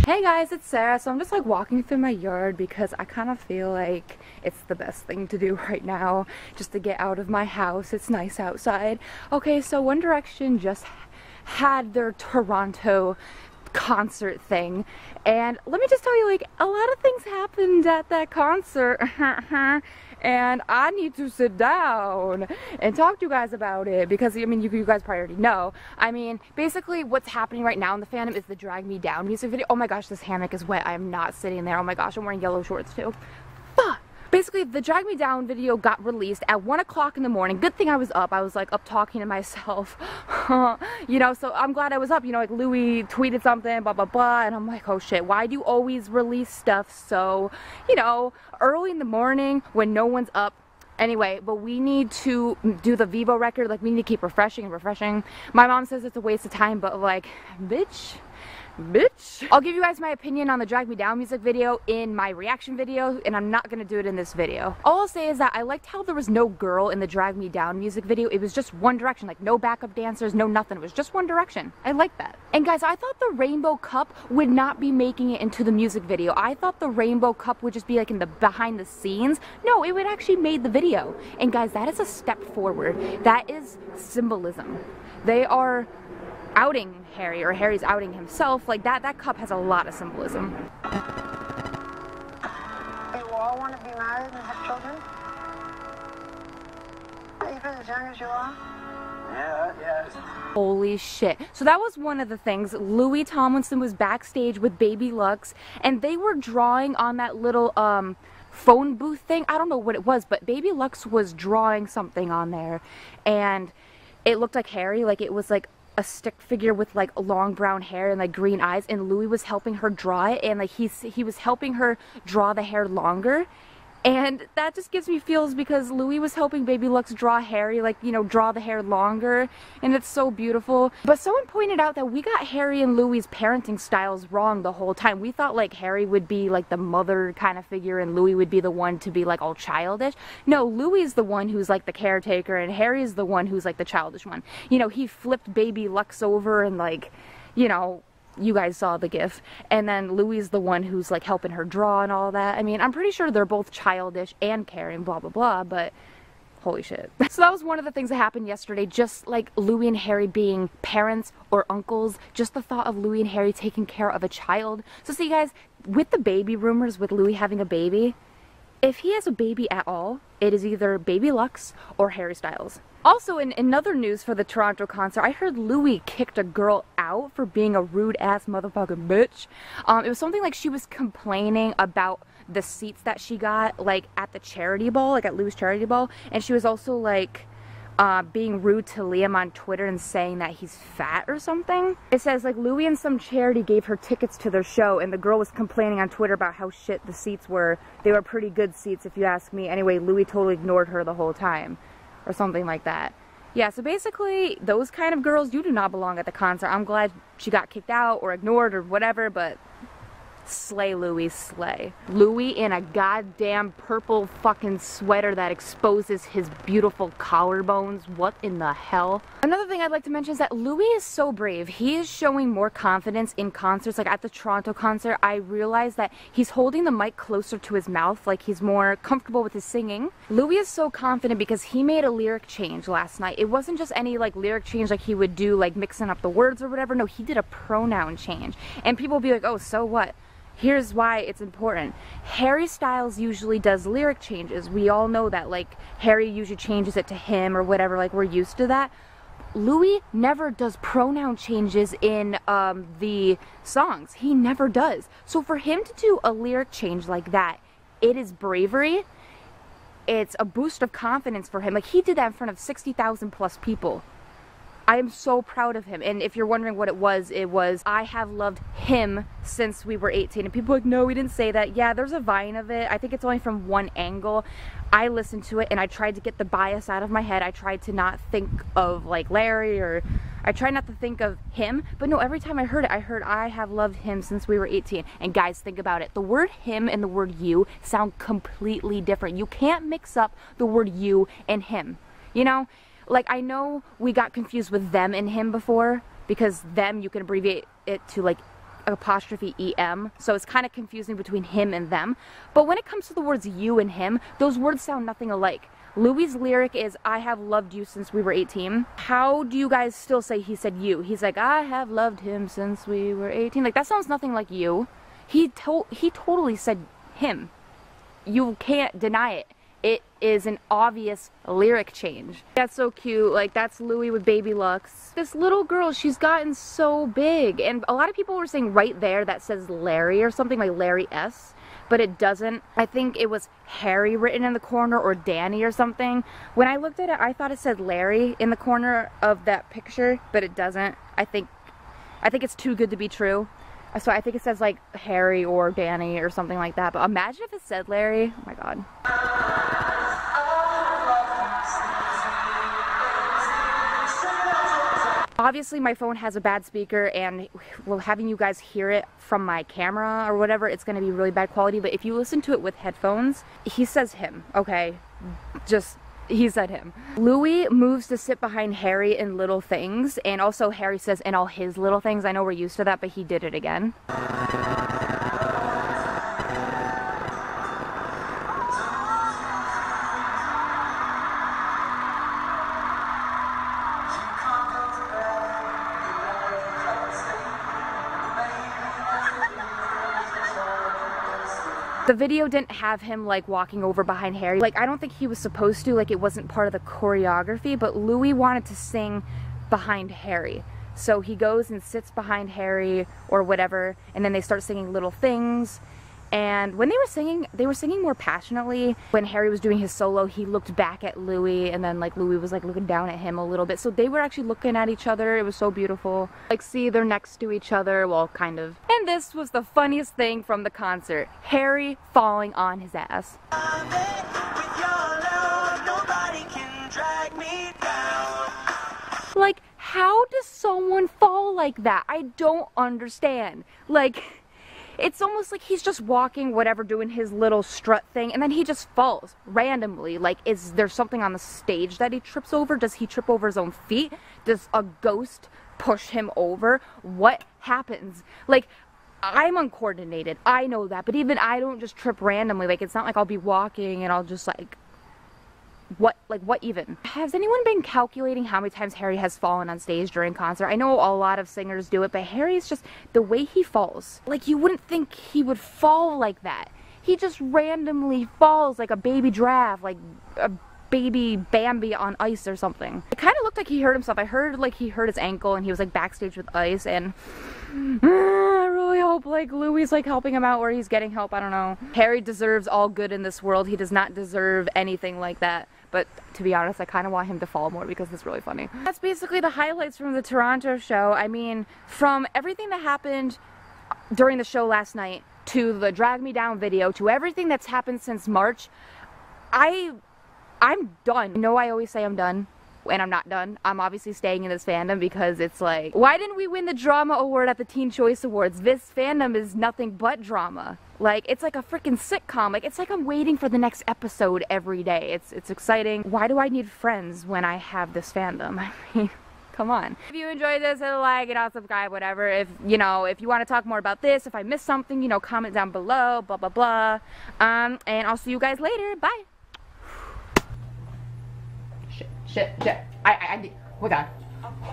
Hey guys, it's Sarah. So I'm just like walking through my yard because I kind of feel like it's the best thing to do right now, just to get out of my house. It's nice outside. Okay, so One Direction just had their Toronto concert thing, and let me just tell you, like, a lot of things happened at that concert and I need to sit down and talk to you guys about it because, I mean, you guys probably already know. I mean, basically what's happening right now in the fandom is the Drag Me Down music video. Oh my gosh, this hammock is wet. I am not sitting there. Oh my gosh, I'm wearing yellow shorts too. Fuck! Basically, the Drag Me Down video got released at 1 o'clock in the morning. Good thing I was up. I was like up talking to myself, you know, so I'm glad I was up. You know, like Louis tweeted something, blah, blah, blah, and I'm like, oh shit, why do you always release stuff so, you know, early in the morning when no one's up? Anyway, but we need to do the Vivo record. Like, we need to keep refreshing and refreshing. My mom says it's a waste of time, but like, bitch. I'll give you guys my opinion on the Drag Me Down music video in my reaction video, and I'm not gonna do it in this video. All I'll say is that I liked how there was no girl in the Drag Me Down music video. It was just One Direction, like no backup dancers, no nothing. It was just One Direction. I like that. And guys, I thought the Rainbow Cup would not be making it into the music video. I thought the Rainbow Cup would just be like in the behind the scenes. No, it would actually made the video. And guys, that is a step forward. That is symbolism. They are outing Harry, or Harry's outing himself. Like that cup has a lot of symbolism. You all want to be married and have children? Even as young as you are? Yeah. Holy shit. So that was one of the things. Louis Tomlinson was backstage with Baby Lux, and they were drawing on that little phone booth thing. I don't know what it was, but Baby Lux was drawing something on there, and it looked like Harry. Like it was like a stick figure with like long brown hair and like green eyes, and Louis was helping her draw it, and like he was helping her draw the hair longer, and that just gives me feels because Louis was helping Baby Lux draw Harry, like, you know, draw the hair longer, and it's so beautiful. But someone pointed out that we got Harry and Louis' parenting styles wrong the whole time. We thought like Harry would be like the mother kind of figure and Louis would be the one to be like all childish. No, Louis is the one who's like the caretaker and Harry is the one who's like the childish one. You know, he flipped Baby Lux over and, like, you know, you guys saw the gif, and then Louis is the one who's like helping her draw and all that. I mean, I'm pretty sure they're both childish and caring, blah blah blah, but holy shit. So that was one of the things that happened yesterday, just like Louis and Harry being parents or uncles, just the thought of Louis and Harry taking care of a child. So see guys, with the baby rumors, with Louis having a baby, if he has a baby at all, it is either Baby Lux or Harry Styles. Also, in another news for the Toronto concert, I heard Louis kicked a girl out for being a rude-ass motherfucking bitch. It was something like she was complaining about the seats that she got, like, at the charity ball, like at Louis' charity ball, and she was also, like, being rude to Liam on Twitter and saying that he's fat or something. It says, like, Louis and some charity gave her tickets to their show, and the girl was complaining on Twitter about how shit the seats were. They were pretty good seats, if you ask me. Anyway, Louis totally ignored her the whole time, or something like that. Yeah, so basically, those kind of girls, you do not belong at the concert. I'm glad she got kicked out or ignored or whatever, but slay, Louis, slay. Louis in a goddamn purple fucking sweater that exposes his beautiful collarbones. What in the hell? Another thing I'd like to mention is that Louis is so brave. He is showing more confidence in concerts. Like at the Toronto concert, I realized that he's holding the mic closer to his mouth, like he's more comfortable with his singing. Louis is so confident because he made a lyric change last night. It wasn't just any like lyric change like he would do, like mixing up the words or whatever. No, he did a pronoun change. And people will be like, oh, so what? Here's why it's important. Harry Styles usually does lyric changes. We all know that, like, Harry usually changes it to him or whatever, like, we're used to that. Louis never does pronoun changes in the songs. He never does. So for him to do a lyric change like that, it is bravery. It's a boost of confidence for him. Like, he did that in front of 60,000 plus people. I am so proud of him. And if you're wondering what it was, I have loved him since we were 18. And people are like, no, we didn't say that. Yeah, there's a Vine of it. I think it's only from one angle. I listened to it and I tried to get the bias out of my head. I tried to not think of like Larry, or I tried not to think of him. But no, every time I heard it, I heard I have loved him since we were 18. And guys, think about it. The word him and the word you sound completely different. You can't mix up the word you and him, you know? Like, I know we got confused with them and him before, because them, you can abbreviate it to, like, apostrophe E-M, so it's kind of confusing between him and them. But when it comes to the words you and him, those words sound nothing alike. Louis' lyric is, I have loved you since we were 18. How do you guys still say he said you? He's like, I have loved him since we were 18. Like, that sounds nothing like you. He totally said him. You can't deny it. It is an obvious lyric change. That's so cute. Like, that's Louis with Baby Lux. This little girl, she's gotten so big. And a lot of people were saying right there that says Larry or something, like Larry S. But it doesn't. I think it was Harry written in the corner or Danny or something. When I looked at it, I thought it said Larry in the corner of that picture, but it doesn't. I think it's too good to be true. So I think it says like Harry or Danny or something like that. But imagine if it said Larry. Oh my god. Obviously my phone has a bad speaker, and well, having you guys hear it from my camera or whatever, it's going to be really bad quality. But if you listen to it with headphones, he says him, okay? Just, he said him. Louis moves to sit behind Harry in little things, and also Harry says in all his little things. I know we're used to that, but he did it again. The video didn't have him like walking over behind Harry. Like, I don't think he was supposed to, like it wasn't part of the choreography, but Louis wanted to sing behind Harry. So he goes and sits behind Harry or whatever, and then they start singing little things. And when they were singing more passionately. When Harry was doing his solo, he looked back at Louis, and then like Louis was like looking down at him a little bit. So they were actually looking at each other. It was so beautiful. Like, see, they're next to each other, well, kind of. And this was the funniest thing from the concert. Harry falling on his ass. Like, how does someone fall like that? I don't understand. Like, it's almost like he's just walking, whatever, doing his little strut thing, and then he just falls randomly. Like, is there something on the stage that he trips over? Does he trip over his own feet? Does a ghost push him over? What happens? Like, I'm uncoordinated, I know that, but even I don't just trip randomly. Like, it's not like I'll be walking and I'll just like, what even? Has anyone been calculating how many times Harry has fallen on stage during concert? I know a lot of singers do it, but Harry's just, the way he falls, like, you wouldn't think he would fall like that. He just randomly falls like a baby giraffe, like a baby Bambi on ice or something. It kind of looked like he hurt himself. I heard like he hurt his ankle and he was like backstage with ice, and I really hope like Louis like helping him out, or he's getting help, I don't know. Harry deserves all good in this world. He does not deserve anything like that. But to be honest, I kind of want him to fall more because it's really funny. That's basically the highlights from the Toronto show. I mean, from everything that happened during the show last night, to the Drag Me Down video, to everything that's happened since March, I'm done. You know, I always say I'm done, and I'm not done. I'm obviously staying in this fandom because it's like, why didn't we win the drama award at the Teen Choice Awards? This fandom is nothing but drama. Like, it's like a freaking sitcom. Like, it's like I'm waiting for the next episode every day. It's exciting. Why do I need friends when I have this fandom? I mean, come on. If you enjoyed this, hit a like, and I'll subscribe, whatever. If, you know, if you want to talk more about this, if I missed something, you know, comment down below, blah, blah, blah. And I'll see you guys later. Bye. Shit. Hold on.